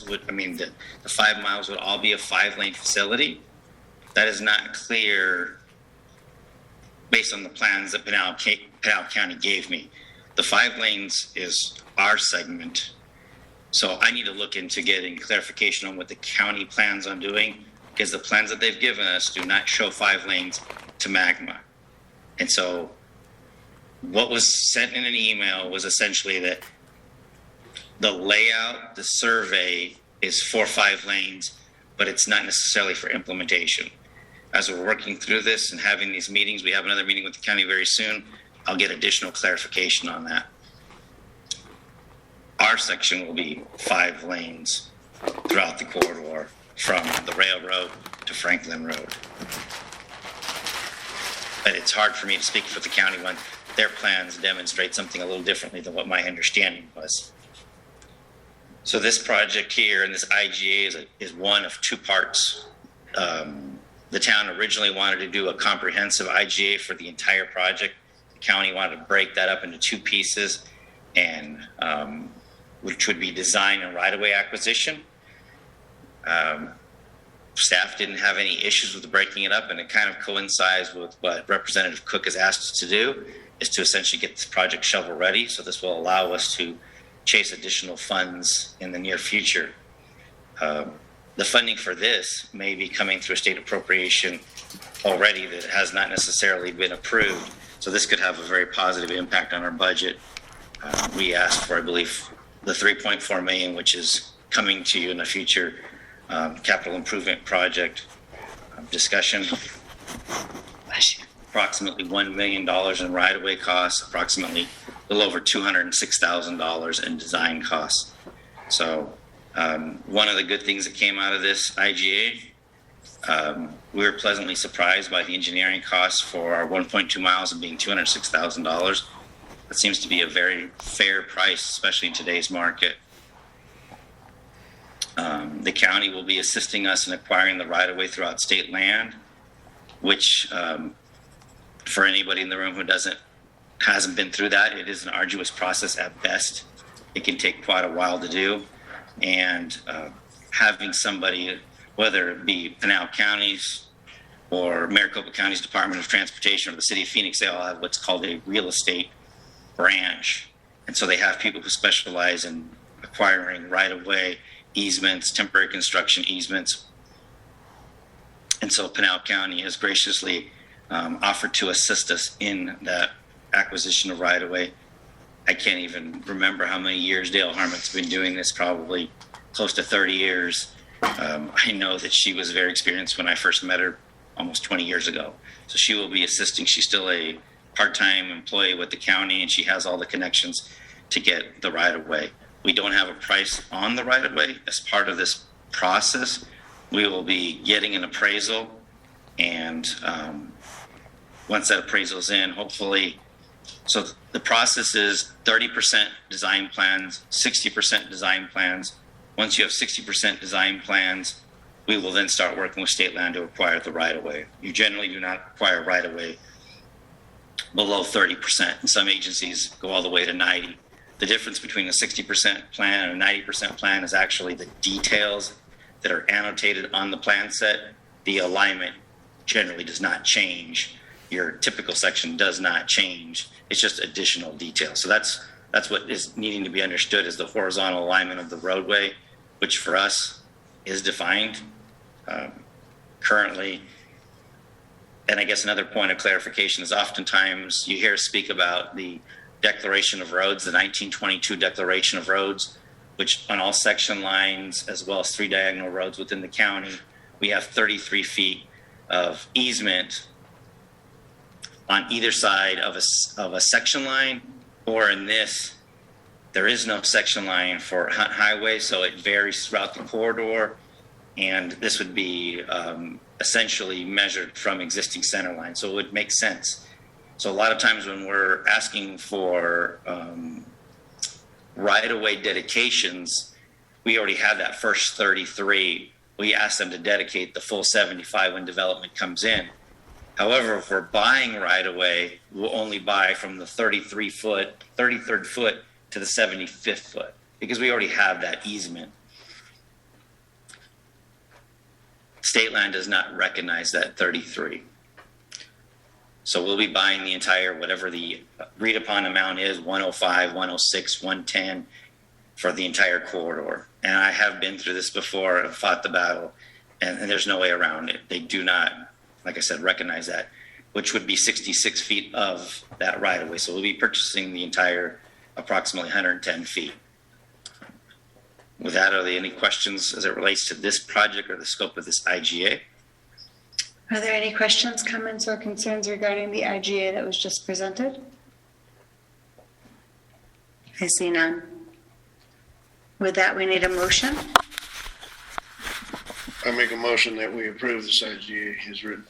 the 5 miles would all be a 5-lane facility. That is not clear based on the plans that Pinal County gave me. The 5 lanes is our segment. So I need to look into getting clarification on what the county plans on doing, because the plans that they've given us do not show 5 lanes to Magma. And so what was sent in an email was essentially that the layout, the survey is for 5 lanes, but it's not necessarily for implementation. As we're working through this and having these meetings, we have another meeting with the county very soon, I'll get additional clarification on that. Our section will be 5 lanes throughout the corridor from the railroad to Franklin Road. But it's hard for me to speak for the county when their plans demonstrate something a little differently than what my understanding was. So this project here and this IGA is one of 2 parts. The town originally wanted to do a comprehensive IGA for the entire project. The county wanted to break that up into 2 pieces, and which would be design and right-of-way acquisition. Staff didn't have any issues with breaking it up, and it kind of coincides with what Representative Cook has asked us to do, is to essentially get this project shovel ready. So this will allow us to chase additional funds in the near future. The funding for this may be coming through a state appropriation already that has not necessarily been approved. So this could have a very positive impact on our budget. We asked for, I believe, the $3.4 million, which is coming to you in a future capital improvement project discussion. Approximately $1 million in right-of-way costs, approximately a little over $206,000 in design costs. So one of the good things that came out of this IGA, we were pleasantly surprised by the engineering costs for our 1.2 miles of being $206,000. That seems to be a very fair price, especially in today's market. The county will be assisting us in acquiring the right-of-way throughout state land, which for anybody in the room who hasn't been through that, it is an arduous process at best. It can take quite a while to do. And having somebody, whether it be Pinal County's or Maricopa County's Department of Transportation or the City of Phoenix, they all have what's called a real estate branch. And so they have people who specialize in acquiring right-of-way, easements, temporary construction easements. And so Pinal County has graciously offered to assist us in that acquisition of right-of-way. I can't even remember how many years Dale Harmon's been doing this, probably close to 30 years. I know that she was very experienced when I first met her almost 20 years ago. So she will be assisting. She's still a part-time employee with the county, and she has all the connections to get the right-of-way. We don't have a price on the right-of-way. As part of this process, we will be getting an appraisal, and once that appraisal's in, hopefully, so the process is 30% design plans, 60% design plans. Once you have 60% design plans, we will then start working with state land to acquire the right-of-way. You generally do not acquire right-of-way below 30%, and some agencies go all the way to 90%. The difference between a 60% plan and a 90% plan is actually the details that are annotated on the plan set. The alignment generally does not change. Your typical section does not change. It's just additional details. So that's what is needing to be understood is the horizontal alignment of the roadway, which for us is defined currently. And I guess another point of clarification is oftentimes you hear us speak about the Declaration of Roads, the 1922 Declaration of Roads, which on all section lines, as well as 3 diagonal roads within the county, we have 33 feet of easement on either side of a section line, or in this, there is no section line for Higway, so it varies throughout the corridor, and this would be essentially measured from existing center line, so it would make sense. So a lot of times when we're asking for right-of-way dedications, we already have that first 33. We ask them to dedicate the full 75 when development comes in. However, if we're buying right-of-way, we'll only buy from the 33rd foot to the 75th foot because we already have that easement. State land does not recognize that 33. So we'll be buying the entire, whatever the agreed upon amount is, 105, 106, 110 for the entire corridor. And I have been through this before, I've fought the battle, and there's no way around it. They do not, like I said, recognize that, which would be 66 feet of that right of way. So we'll be purchasing the entire approximately 110 feet. With that, are there any questions as it relates to this project or the scope of this IGA? Are there any questions, comments, or concerns regarding the IGA that was just presented? I see none. With that, we need a motion. I make a motion that we approve this IGA as written.